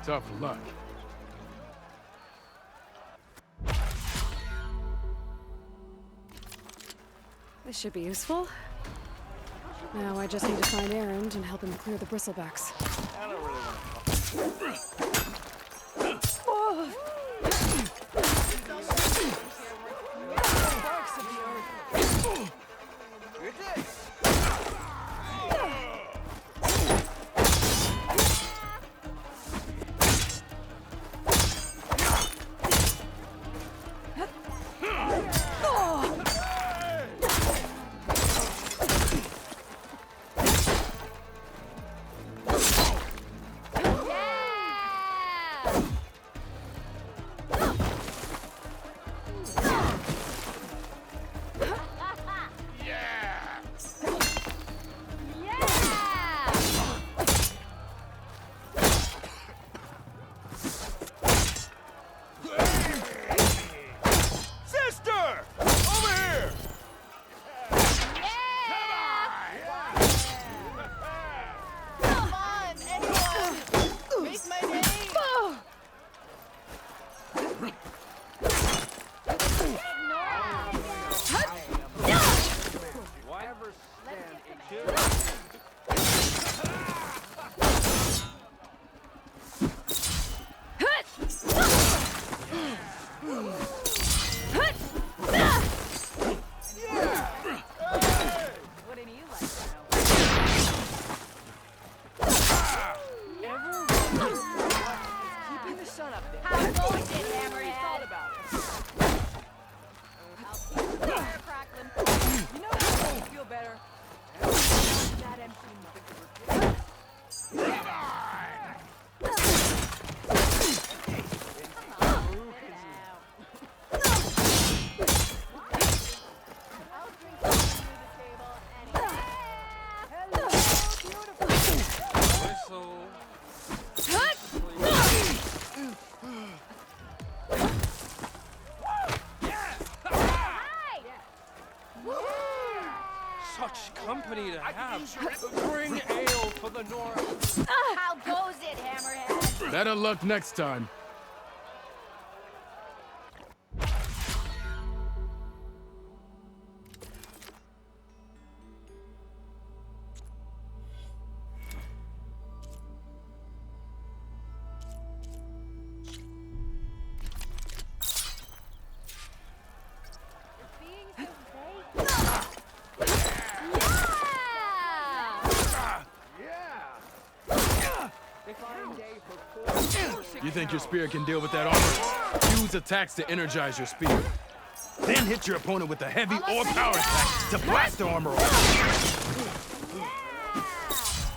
Tough luck. This should be useful. Now I just need to find Erend and help him clear the bristlebacks. I don't really want to. Such company to have. Bring ale for the north. How goes it, Hammerhead? Better luck next time. You think your spear can deal with that armor? Use attacks to energize your spear. Then hit your opponent with a heavy or power attack to blast the armor off.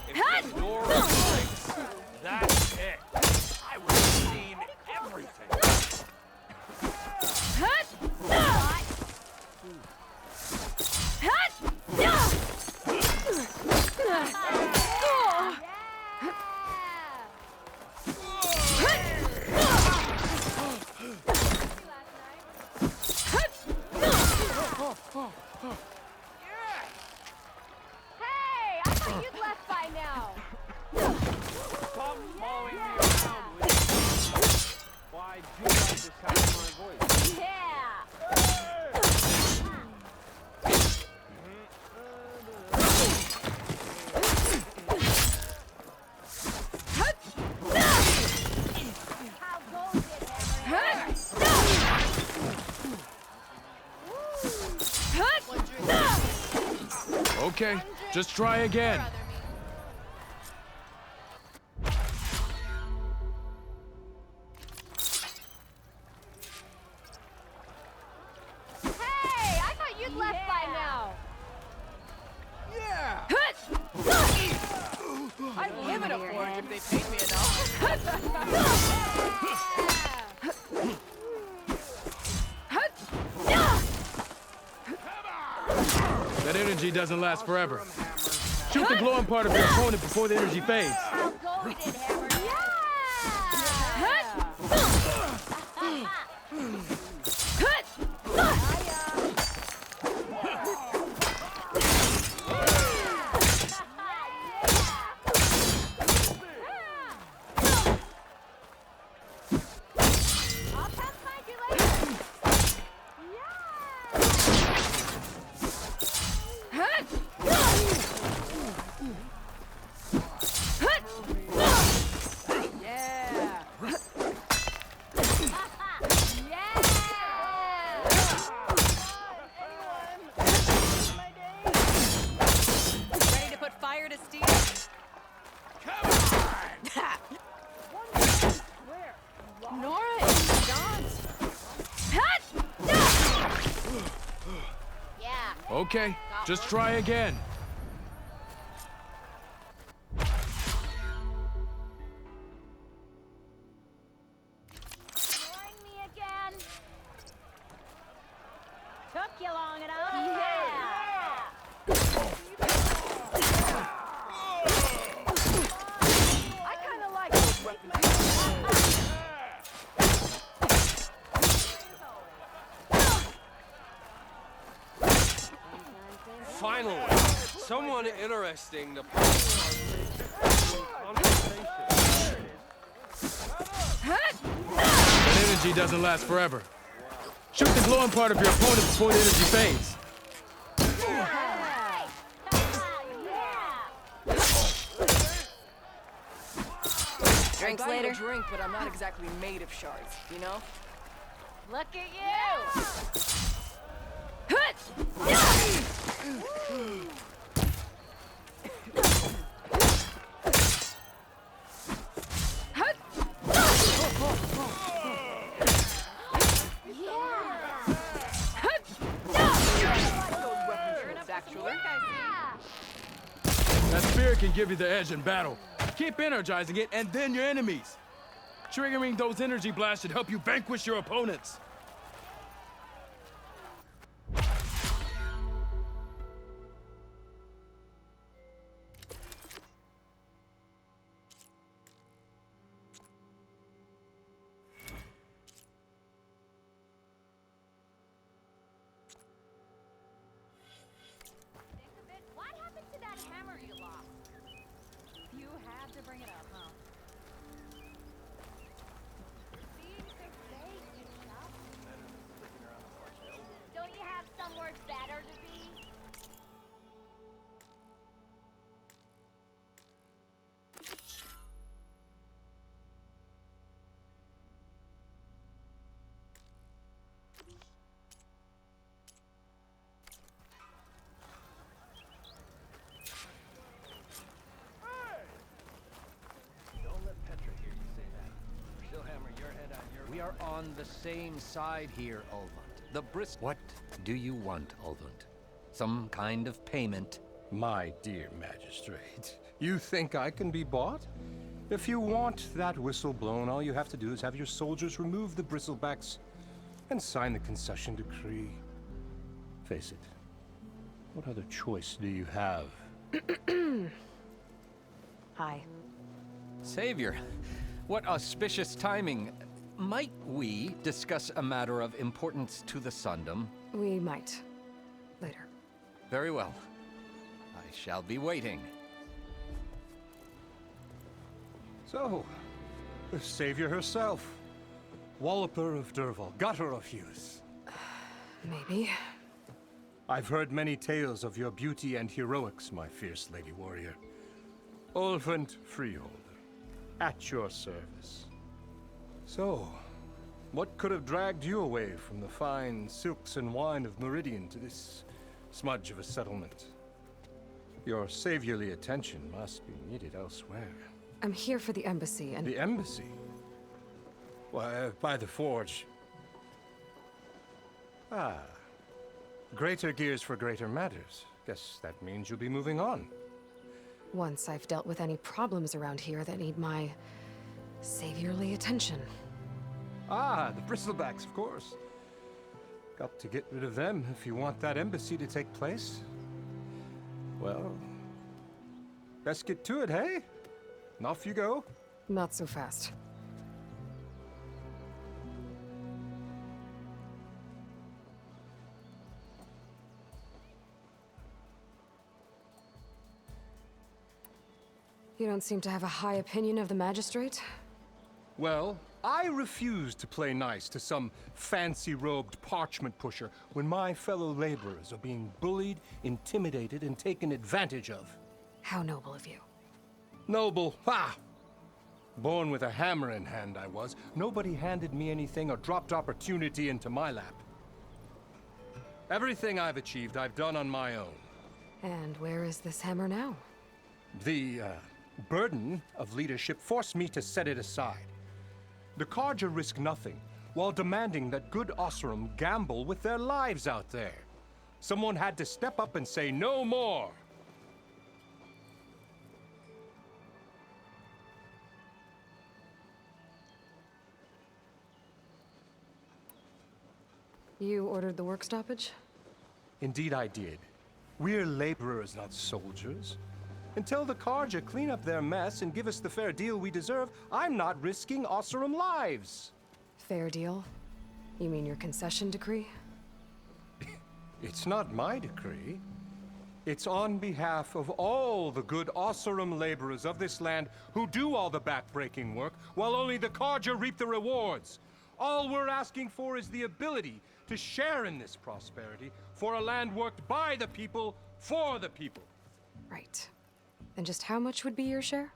If the door breaks, that's it. I would have seen everything. Hey, I thought you'd left by now. Stop following me around with it. Why do I just have my voice? Yeah. How goes it, Hammerhead? Okay, just try again. Hey, I thought you'd left by now. Yeah! I'd live in a forge if they paid me enough. That energy doesn't last forever. Shoot the glowing part of your opponent before the energy fades. How goes it, Hammerhead? Ready to put fire to steel? Nora and John. Yeah. Okay, just try again. Join me again. Took you long enough. Yeah. I kind of like those weapons. Finally, someone interesting to conversation. That energy doesn't last forever. Shoot the glowing part of your opponent before the energy fades. Drinks later. Drink, but I'm not exactly made of shards, you know? Look at you. Actually. That spirit can give you the edge in battle. Keep energizing it, and then your enemies. Triggering those energy blasts should help you vanquish your opponents. What happened to that hammer you lost? You had to bring it up, huh? Being so fake, you know? Don't you have somewhere better to be? Don't let Petra hear you say that. She'll hammer your head on your... We are on the same side here, Ulvund. The Brist. What do you want, Ulvund? Some kind of payment? My dear magistrate, you think I can be bought? If you want that whistle blown, all you have to do is have your soldiers remove the bristlebacks and sign the concession decree. Face it, what other choice do you have? Hi. Savior, what auspicious timing. Might we discuss a matter of importance to the Sundom? We might. Later. Very well. I shall be waiting. So, the savior herself, Walloper of Derval, gutter of youth. Maybe. I've heard many tales of your beauty and heroics, my fierce lady warrior. Ulvund Freeholder, at your service. So, what could have dragged you away from the fine silks and wine of Meridian to this smudge of a settlement? Your saviorly attention must be needed elsewhere. I'm here for the embassy and... The embassy? Why, by the forge. Ah. Greater gears for greater matters. Guess that means you'll be moving on. Once I've dealt with any problems around here that need my saviorly attention. Ah, the bristlebacks, of course. Got to get rid of them if you want that embassy to take place. Well, best get to it, hey? And off you go. Not so fast. You don't seem to have a high opinion of the magistrate? Well, I refuse to play nice to some fancy-robed parchment pusher when my fellow laborers are being bullied, intimidated, and taken advantage of. How noble of you. Noble, ha! Born with a hammer in hand, I was. Nobody handed me anything or dropped opportunity into my lap. Everything I've achieved, I've done on my own. And where is this hammer now? The burden of leadership forced me to set it aside. The Carja risk nothing, while demanding that good Oseram gamble with their lives out there. Someone had to step up and say no more. You ordered the work stoppage? Indeed I did. We're laborers, not soldiers. Until the Carja clean up their mess and give us the fair deal we deserve, I'm not risking Oseram lives. Fair deal? You mean your concession decree? It's not my decree. It's on behalf of all the good Oseram laborers of this land who do all the backbreaking work, while only the Carja reap the rewards. All we're asking for is the ability to share in this prosperity for a land worked by the people, for the people. Right. And just how much would be your share?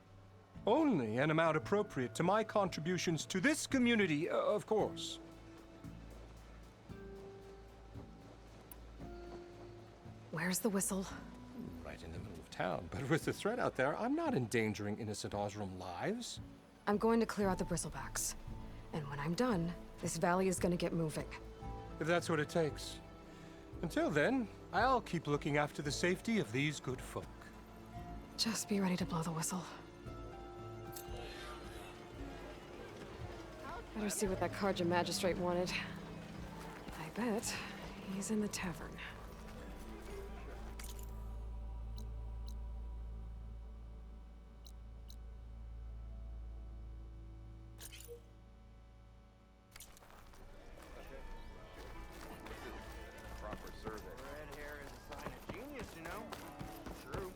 Only an amount appropriate to my contributions to this community, of course. Where's the whistle? Right in the middle of town, but with the threat out there, I'm not endangering innocent Oseram lives. I'm going to clear out the bristlebacks. And when I'm done, this valley is going to get moving. If that's what it takes. Until then, I'll keep looking after the safety of these good folk. Just be ready to blow the whistle. Better see what that Carja magistrate wanted. I bet he's in the tavern. Proper survey. Red hair is a sign of genius, you know? True.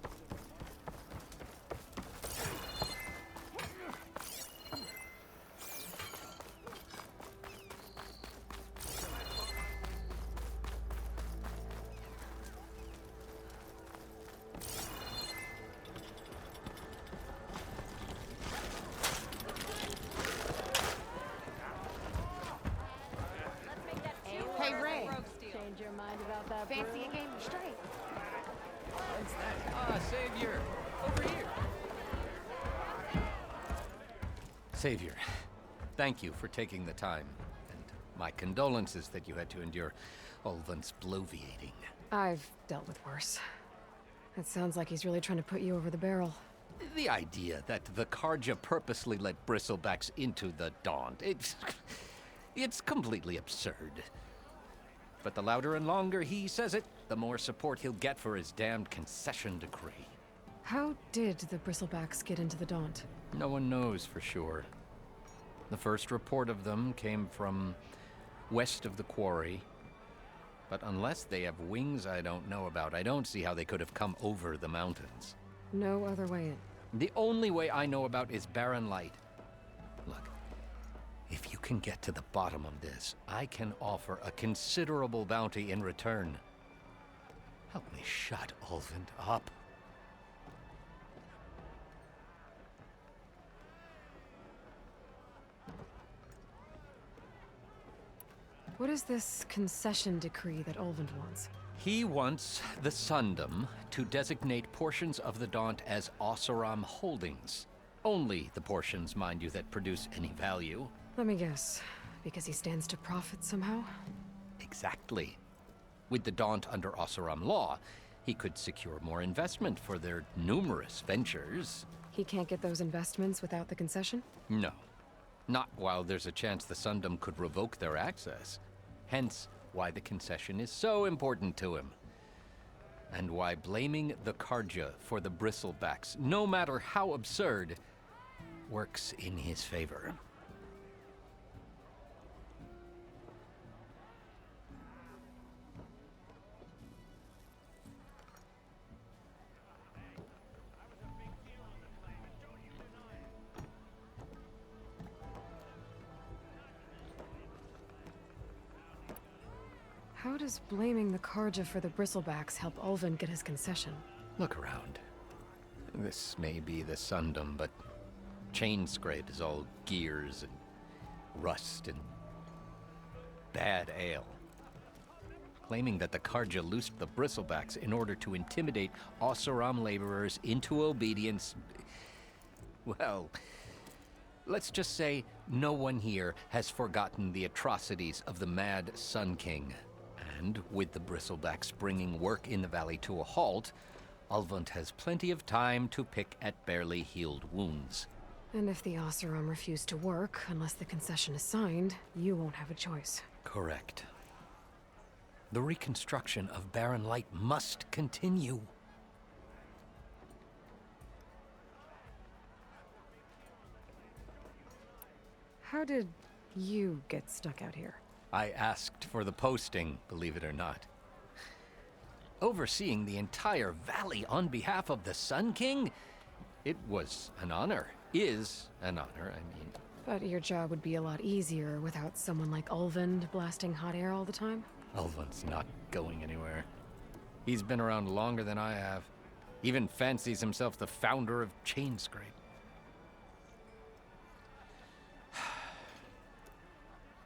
Hey, Ray. Change your mind about that. Fancy a game of straight. Ah, Savior! Over here! Savior, thank you for taking the time. And my condolences that you had to endure Ulvin's bloviating. I've dealt with worse. It sounds like he's really trying to put you over the barrel. The idea that the Carja purposely let bristlebacks into the Daunt, it's completely absurd. But the louder and longer he says it, the more support he'll get for his damned concession decree. How did the bristlebacks get into the Daunt? No one knows for sure. The first report of them came from west of the quarry. But unless they have wings I don't know about, I don't see how they could have come over the mountains. No other way in. The only way I know about is Barren Light. Look, if you can get to the bottom of this, I can offer a considerable bounty in return. Help me shut Ulvin up. What is this concession decree that Ulvin wants? He wants the Sundom to designate portions of the Daunt as Oseram holdings. Only the portions, mind you, that produce any value. Let me guess. Because he stands to profit somehow? Exactly. With the Daunt under Oseram law, he could secure more investment for their numerous ventures. He can't get those investments without the concession? No. Not while there's a chance the Sundom could revoke their access. Hence, why the concession is so important to him. And why blaming the Carja for the bristlebacks, no matter how absurd, works in his favor. How does blaming the Carja for the bristlebacks help Ulvin get his concession? Look around. This may be the Sundom, but Chainscrape is all gears and rust and bad ale. Claiming that the Karja loosed the Bristlebacks in order to intimidate Oseram laborers into obedience. Well, let's just say no one here has forgotten the atrocities of the Mad Sun King. And with the Bristlebacks bringing work in the valley to a halt, Ulvund has plenty of time to pick at barely healed wounds. And if the Oseram refuse to work, unless the concession is signed, you won't have a choice. Correct. The reconstruction of Barren Light must continue. How did you get stuck out here? I asked for the posting, believe it or not. Overseeing the entire valley on behalf of the Sun King? It was an honor. Is an honor, I mean. But your job would be a lot easier without someone like Ulvund blasting hot air all the time? Ulvund's not going anywhere. He's been around longer than I have. Even fancies himself the founder of Chainscrape.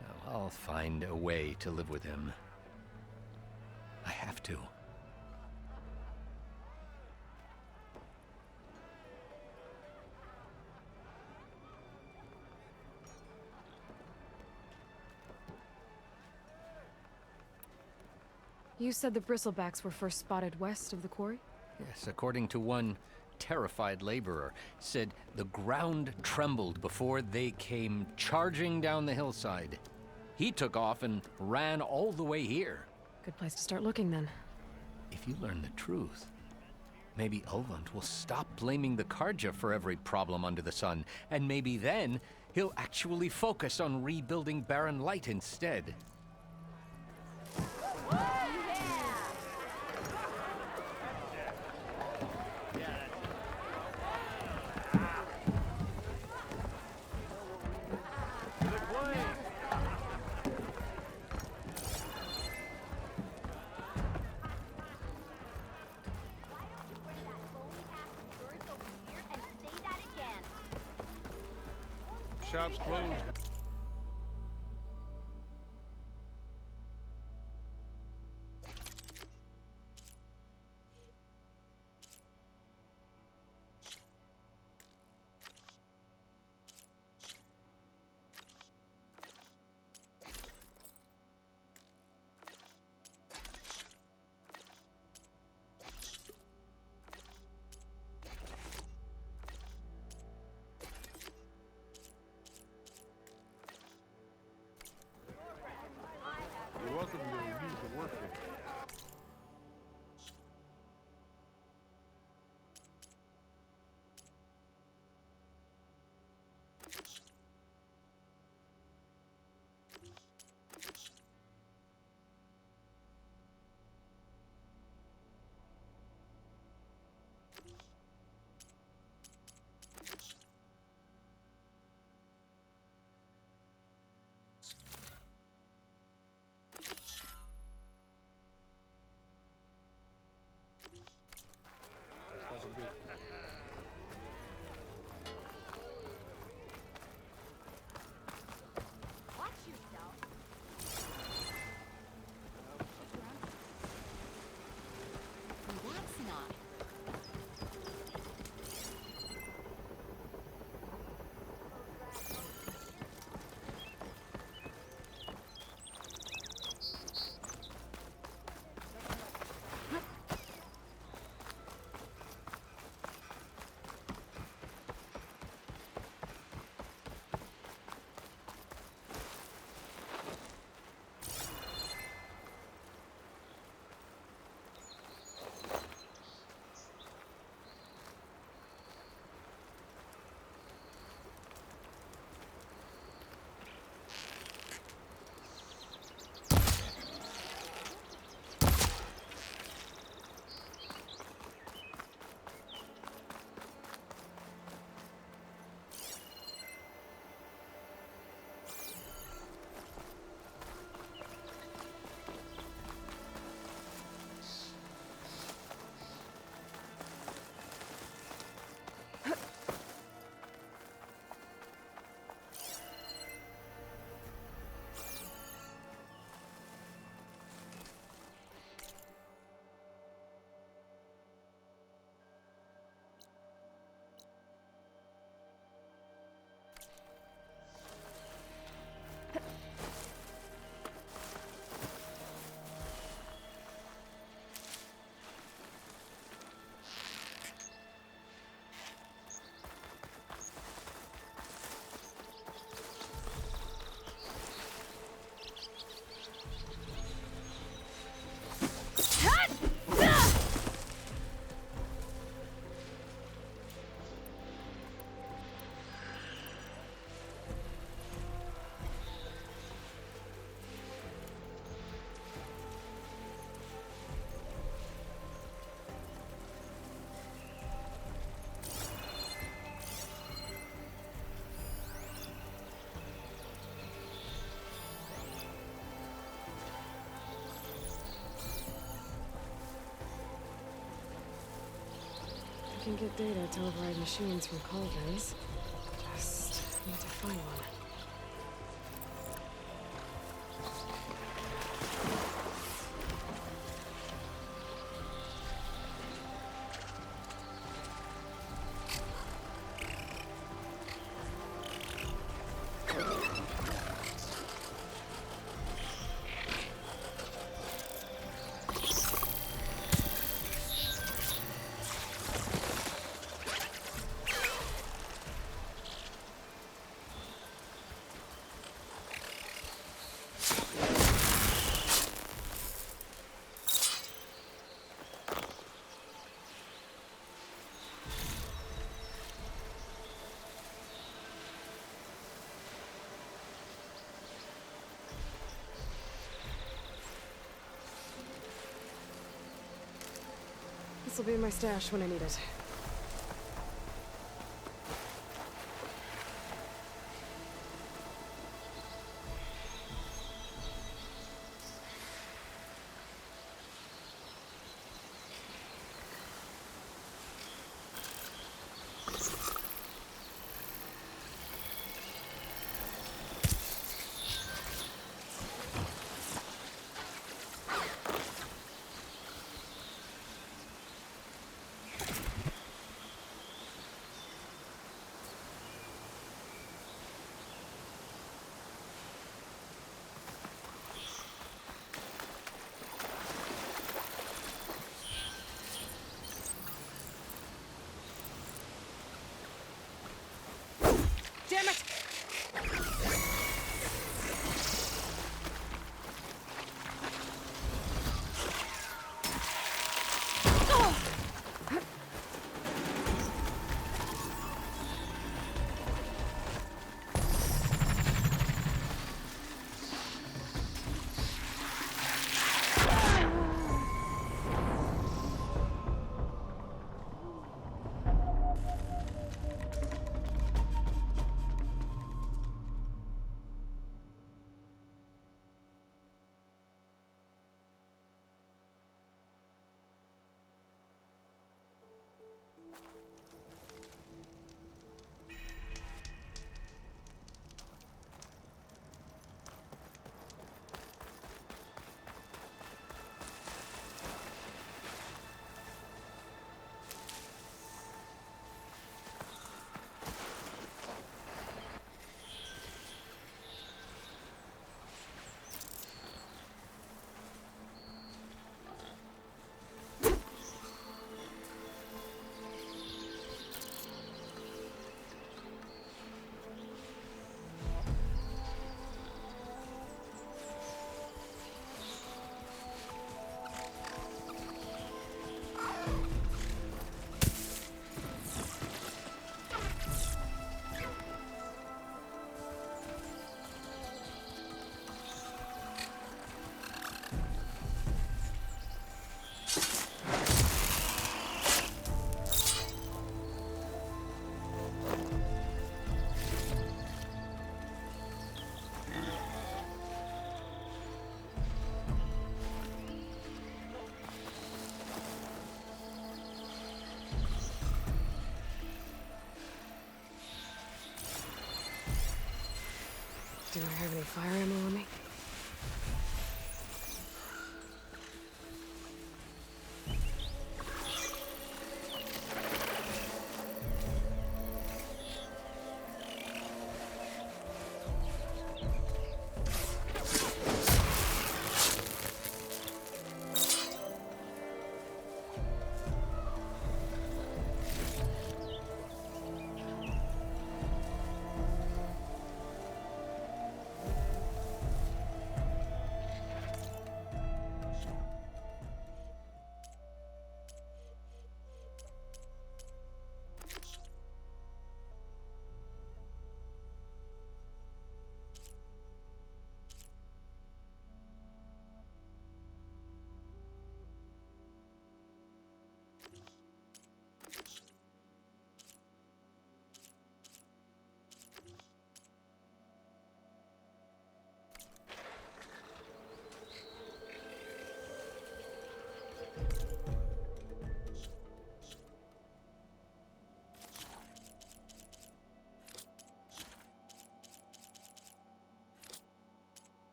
Well, I'll find a way to live with him. I have to. You said the Bristlebacks were first spotted west of the quarry? Yes, according to one terrified laborer, said the ground trembled before they came charging down the hillside. He took off and ran all the way here. Good place to start looking, then. If you learn the truth, maybe Ulvund will stop blaming the Karja for every problem under the sun, and maybe then he'll actually focus on rebuilding Barren Light instead. Shop's closed. can get data to override machines from Colvins. Just need to find one. This'll be in my stash when I need it. Damn it! Do I have any fire ammo on me?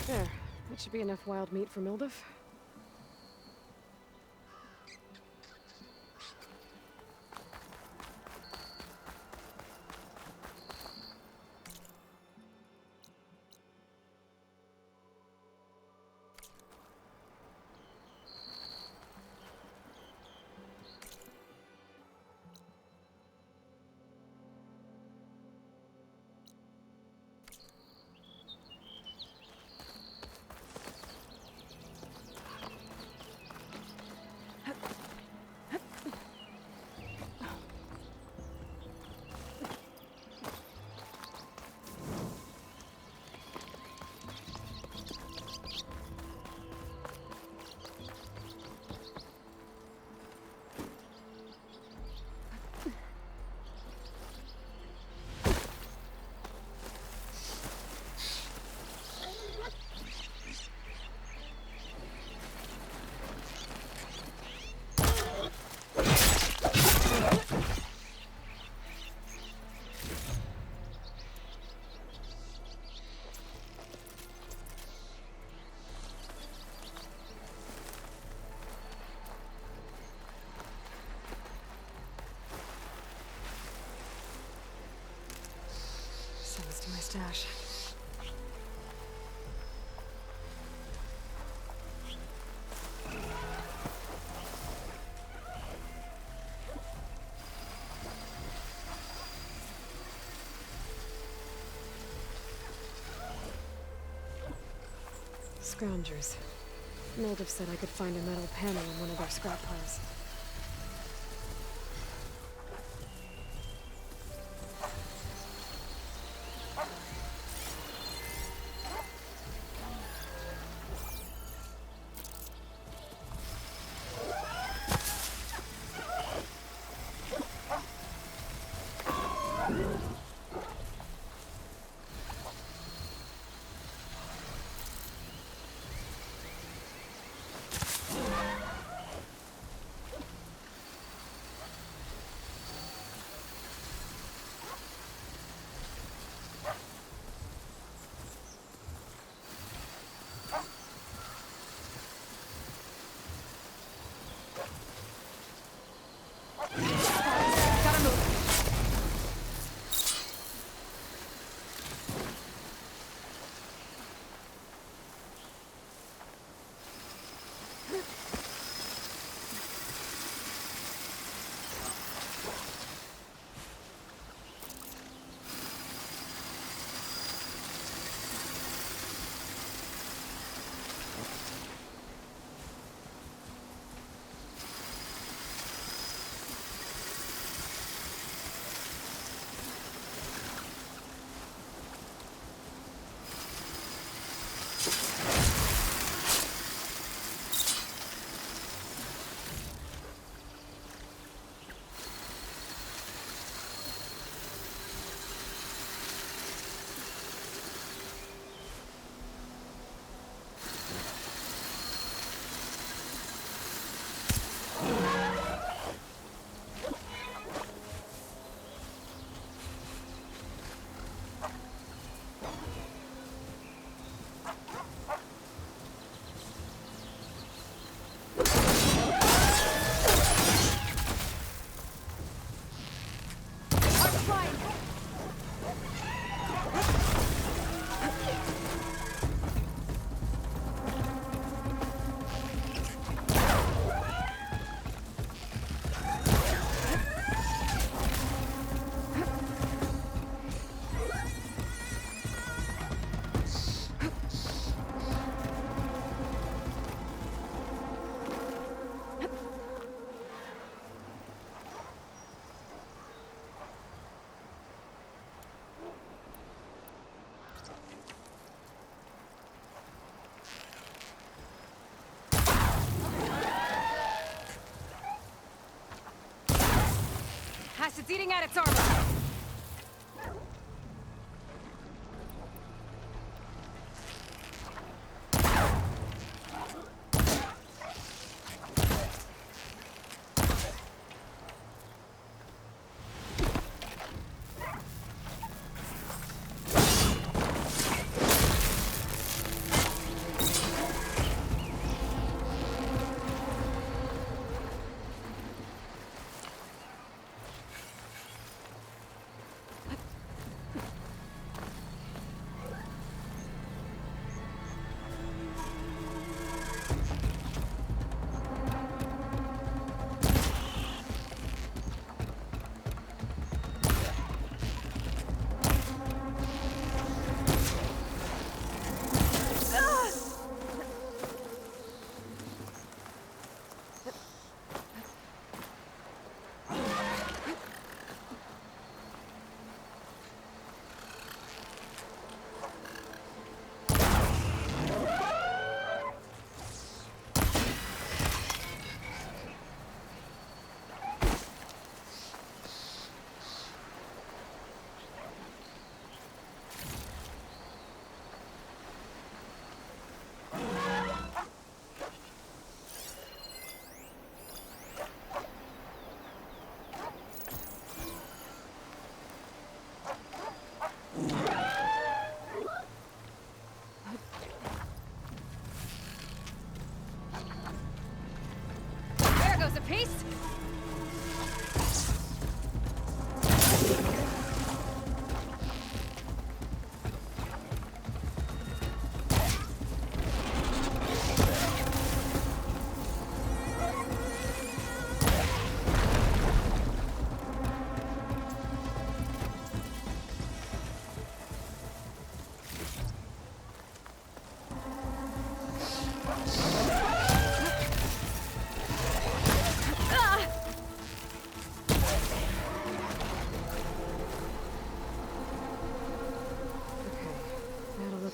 There. That should be enough wild meat for Milduf. Sends to my stash. Scroungers. Milduf said I could find a metal panel in one of their scrap piles. It's eating at its armor.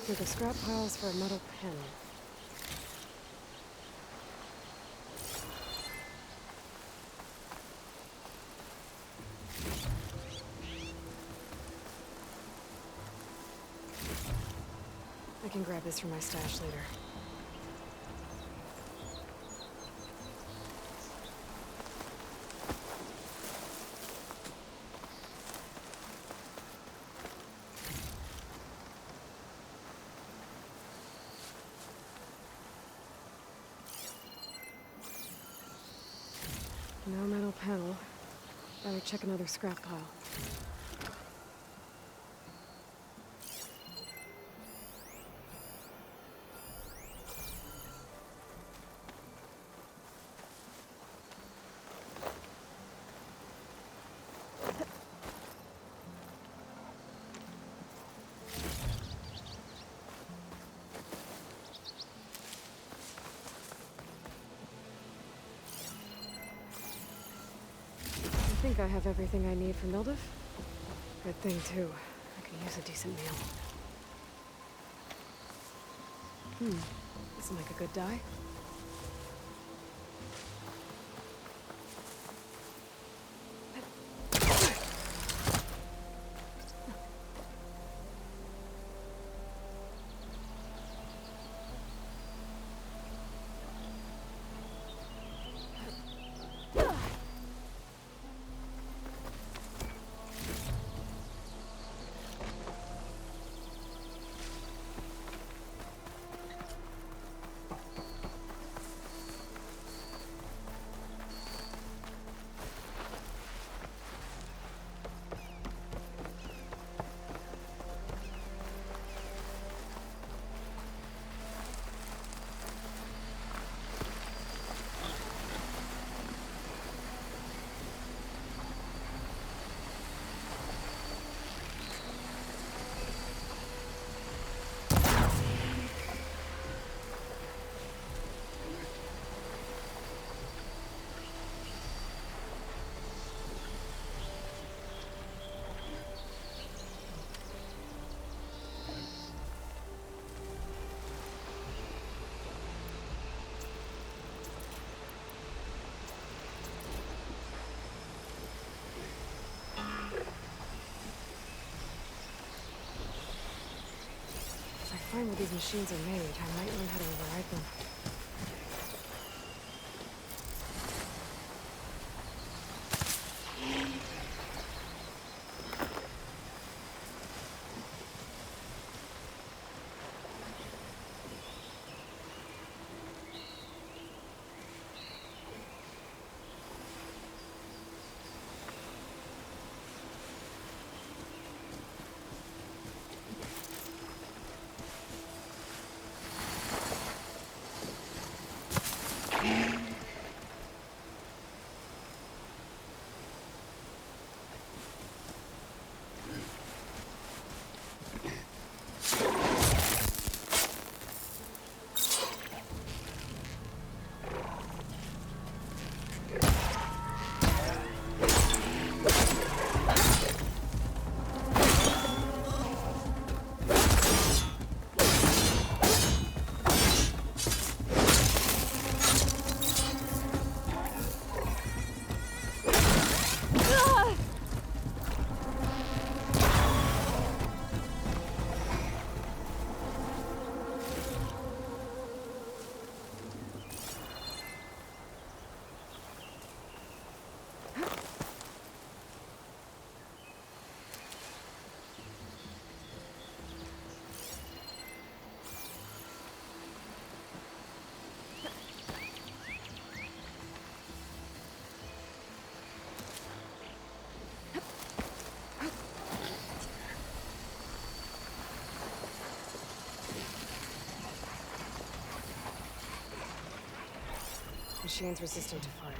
Through the scrap piles for a metal panel. I can grab this from my stash later. No metal panel. Better check another scrap pile. I think I have everything I need for Mildiv. Good thing, too. I could use a decent meal. This'll make a good dye. If I find where these machines are made, I might learn how to override them. Machine's resistant to fire.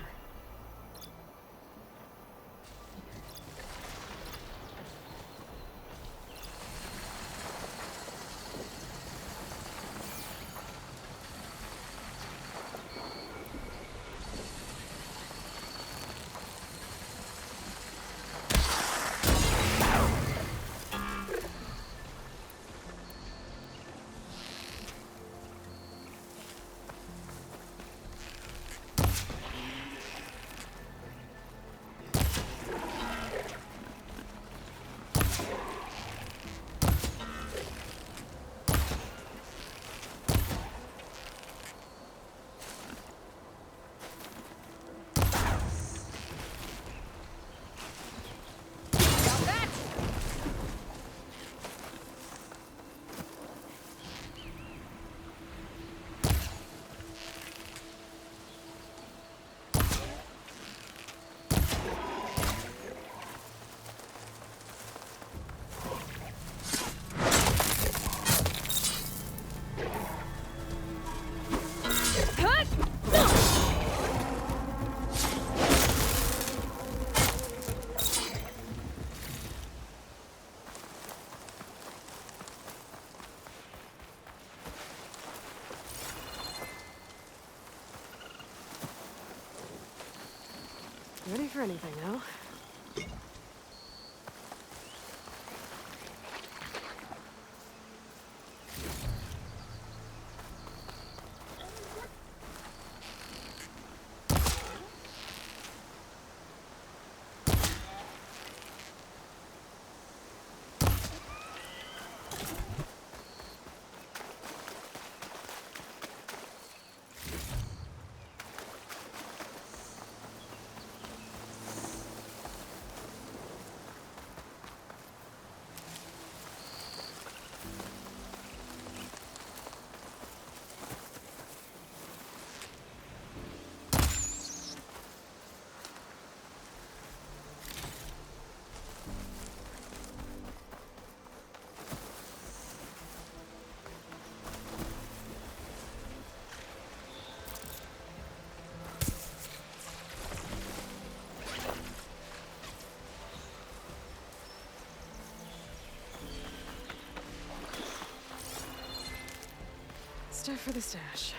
Ready for anything now. Stuff for the stash.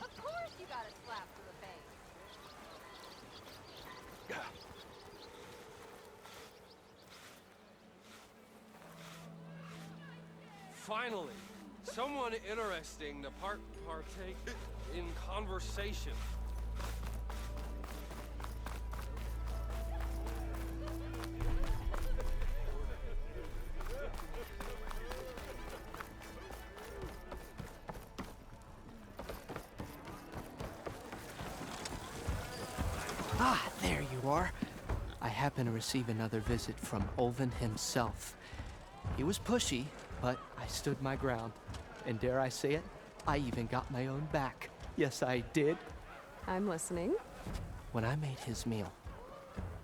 Of course you got a slap to the face. Finally, someone interesting to partake in conversation. Ah, there you are. I happen to receive another visit from Ulvin himself. He was pushy, but I stood my ground. And dare I say it, I even got my own back. Yes, I did. I'm listening. When I made his meal,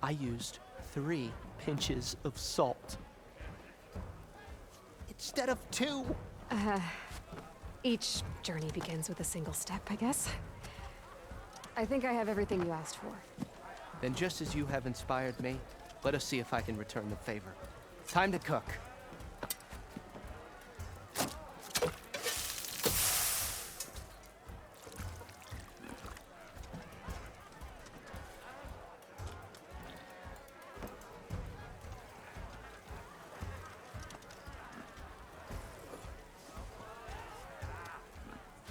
I used 3 pinches of salt. Instead of 2. Each journey begins with a single step, I guess. I think I have everything you asked for. Then just as you have inspired me, let us see if I can return the favor. Time to cook.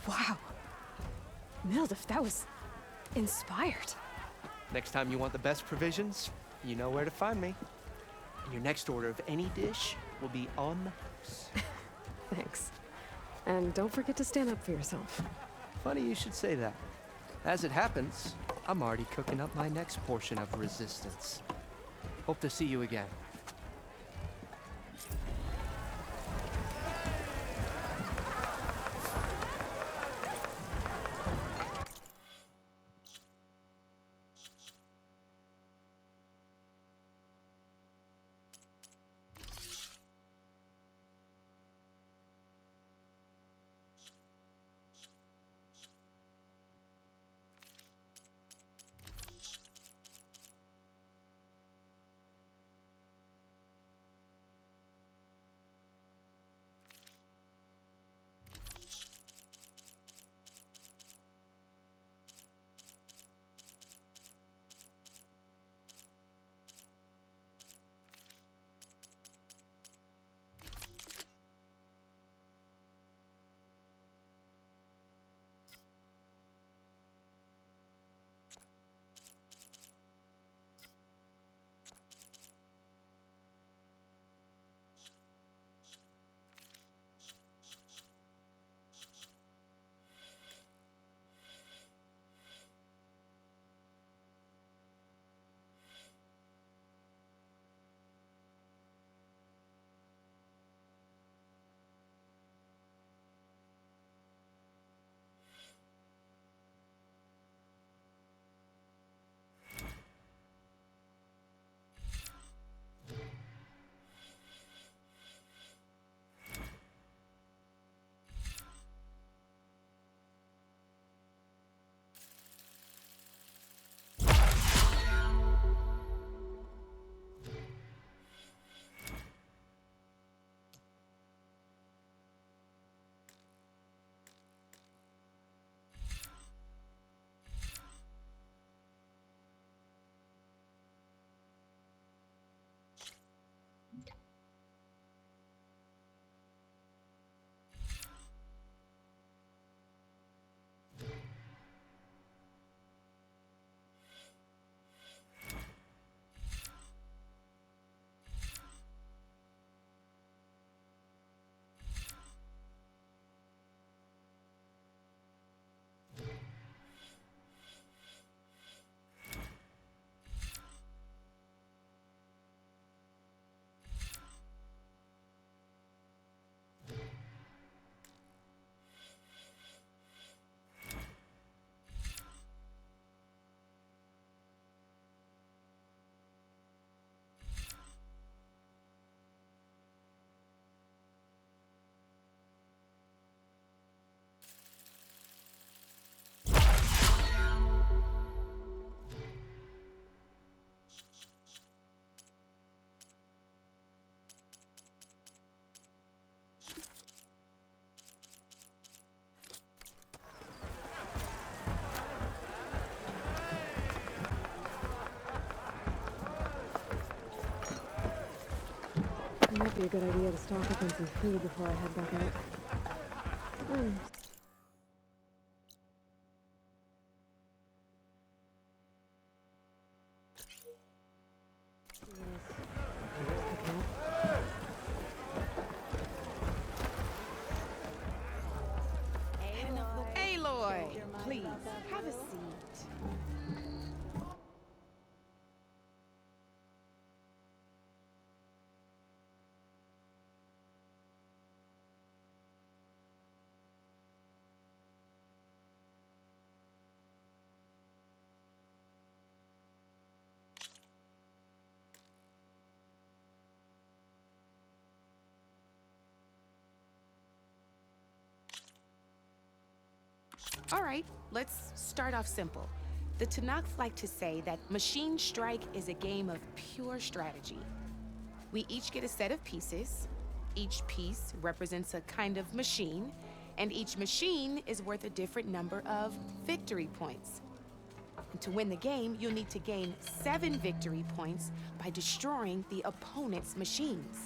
Wow. Mildif, that was inspired. Next time you want the best provisions, you know where to find me. And your next order of any dish will be on the house. Thanks. And don't forget to stand up for yourself. Funny you should say that. As it happens, I'm already cooking up my next portion of resistance. Hope to see you again. Be a good idea to stock up on some food before I head back out. Aloy, please, have a seat. All right, let's start off simple. The Tanakh like to say that Machine Strike is a game of pure strategy. We each get a set of pieces. Each piece represents a kind of machine, and each machine is worth a different number of victory points. And to win the game, you'll need to gain 7 victory points by destroying the opponent's machines.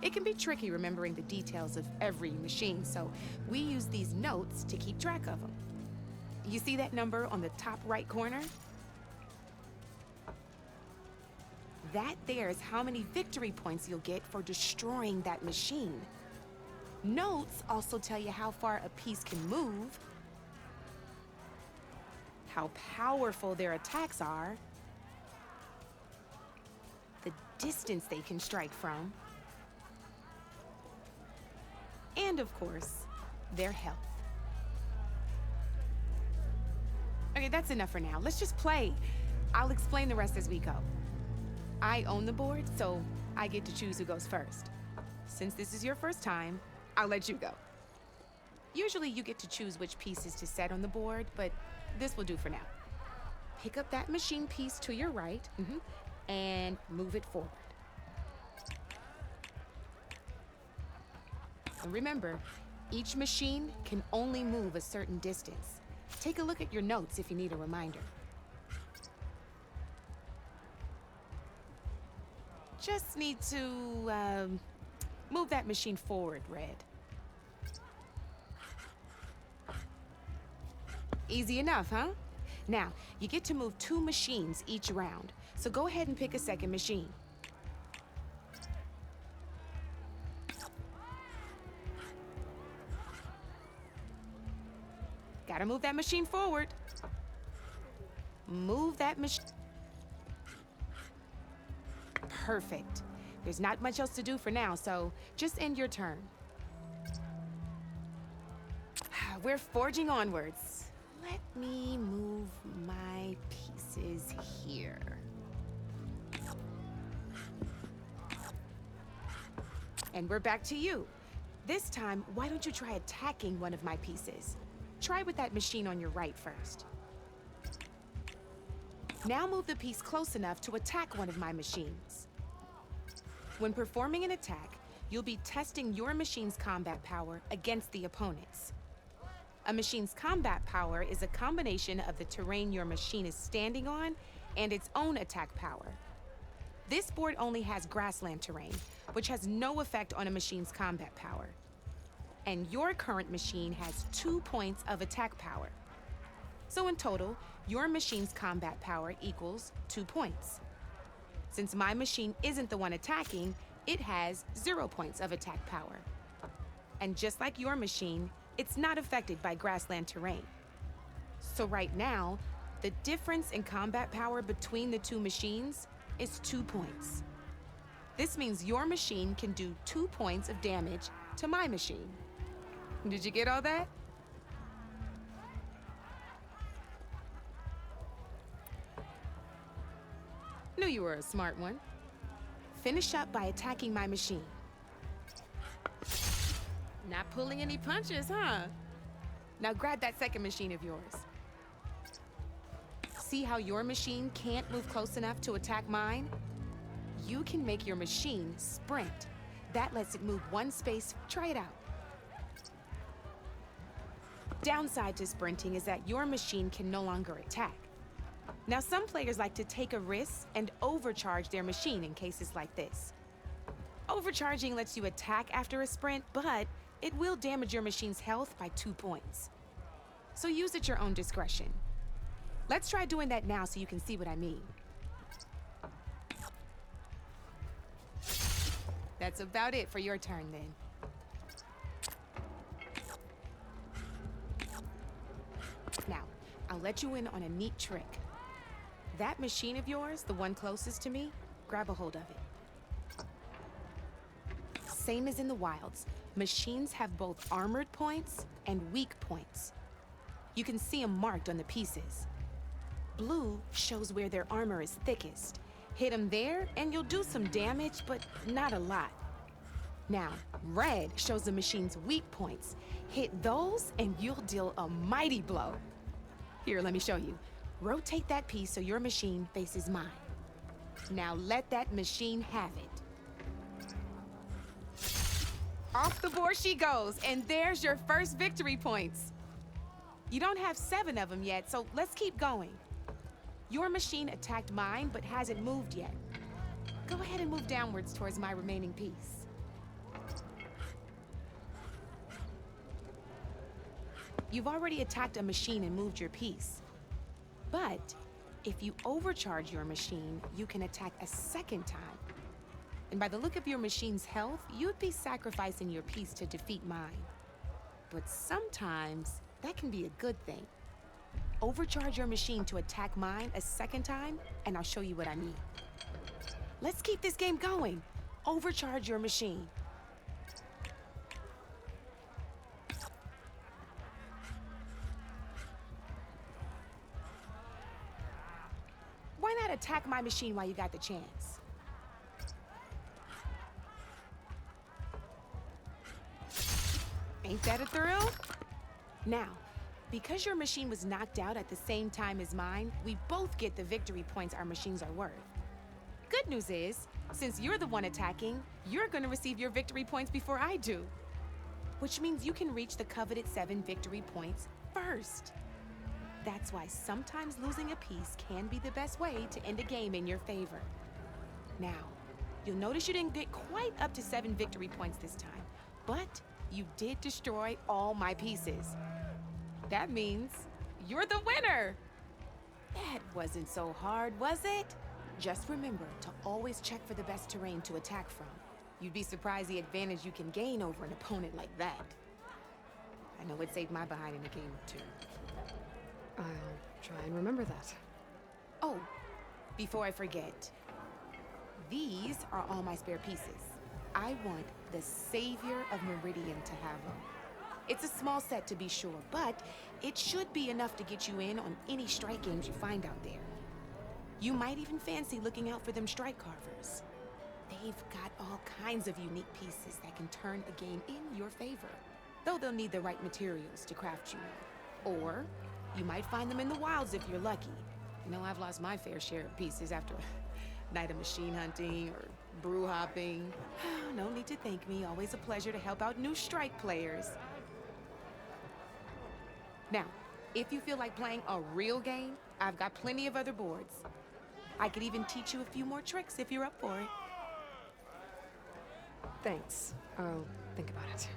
It can be tricky remembering the details of every machine, so we use these notes to keep track of them. You see that number on the top right corner? That there is how many victory points you'll get for destroying that machine. Notes also tell you how far a piece can move, how powerful their attacks are, the distance they can strike from, and of course, their health. Okay, that's enough for now. Let's just play. I'll explain the rest as we go. I own the board, so I get to choose who goes first. Since this is your first time, I'll let you go. Usually you get to choose which pieces to set on the board, but this will do for now. Pick up that machine piece to your right, and move it forward. And remember, each machine can only move a certain distance. Take a look at your notes if you need a reminder. Just need to, move that machine forward, Red. Easy enough, huh? Now, you get to move 2 machines each round, so go ahead and pick a second machine. Gotta move that machine forward. Move that machine. Perfect. There's not much else to do for now, so just end your turn. We're forging onwards. Let me move my pieces here. And we're back to you. This time, why don't you try attacking one of my pieces? Try with that machine on your right first. Now move the piece close enough to attack one of my machines. When performing an attack, you'll be testing your machine's combat power against the opponent's. A machine's combat power is a combination of the terrain your machine is standing on and its own attack power. This board only has grassland terrain, which has no effect on a machine's combat power. And your current machine has 2 points of attack power. So in total, your machine's combat power equals 2 points. Since my machine isn't the one attacking, it has 0 points of attack power. And just like your machine, it's not affected by grassland terrain. So right now, the difference in combat power between the 2 machines is 2 points. This means your machine can do 2 points of damage to my machine. Did you get all that? Knew you were a smart one. Finish up by attacking my machine. Not pulling any punches, huh? Now grab that second machine of yours. See how your machine can't move close enough to attack mine? You can make your machine sprint. That lets it move 1 space. Try it out. Downside to sprinting is that your machine can no longer attack. Now, some players like to take a risk and overcharge their machine in cases like this. Overcharging lets you attack after a sprint, but it will damage your machine's health by 2 points. So use at your own discretion. Let's try doing that now so you can see what I mean. That's about it for your turn then. Now, I'll let you in on a neat trick. That machine of yours, the one closest to me, grab a hold of it. Same as in the wilds, machines have both armored points and weak points. You can see them marked on the pieces. Blue shows where their armor is thickest. Hit them there and you'll do some damage, but not a lot. Now, red shows the machine's weak points. Hit those and you'll deal a mighty blow. Here, let me show you. Rotate that piece so your machine faces mine. Now let that machine have it. Off the board she goes, and there's your first victory points. You don't have 7 of them yet, so let's keep going. Your machine attacked mine, but hasn't moved yet. Go ahead and move downwards towards my remaining piece. You've already attacked a machine and moved your piece. But if you overcharge your machine, you can attack a second time. And by the look of your machine's health, you'd be sacrificing your piece to defeat mine. But sometimes, that can be a good thing. Overcharge your machine to attack mine a second time, and I'll show you what I mean. Let's keep this game going. Overcharge your machine. Why not attack my machine while you got the chance? Ain't that a thrill? Now, because your machine was knocked out at the same time as mine, we both get the victory points our machines are worth. Good news is, since you're the one attacking, you're gonna receive your victory points before I do. Which means you can reach the coveted 7 victory points first. That's why sometimes losing a piece can be the best way to end a game in your favor. Now, you'll notice you didn't get quite up to 7 victory points this time, but you did destroy all my pieces. That means you're the winner! That wasn't so hard, was it? Just remember to always check for the best terrain to attack from. You'd be surprised the advantage you can gain over an opponent like that. I know it saved my behind in a game or 2. I'll try and remember that. Oh, before I forget, these are all my spare pieces. I want the Savior of Meridian to have them. It's a small set to be sure, but it should be enough to get you in on any strike games you find out there. You might even fancy looking out for them strike carvers. They've got all kinds of unique pieces that can turn a game in your favor, though they'll need the right materials to craft you one. Or you might find them in the wilds if you're lucky. You know, I've lost my fair share of pieces after a night of machine hunting or brew hopping. No need to thank me. Always a pleasure to help out new strike players. Now, if you feel like playing a real game, I've got plenty of other boards. I could even teach you a few more tricks if you're up for it. Thanks. I'll think about it.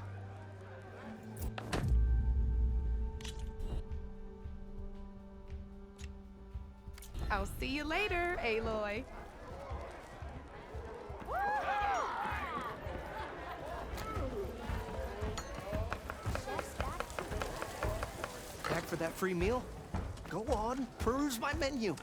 I'll see you later, Aloy. Back for that free meal? Go on, peruse my menu.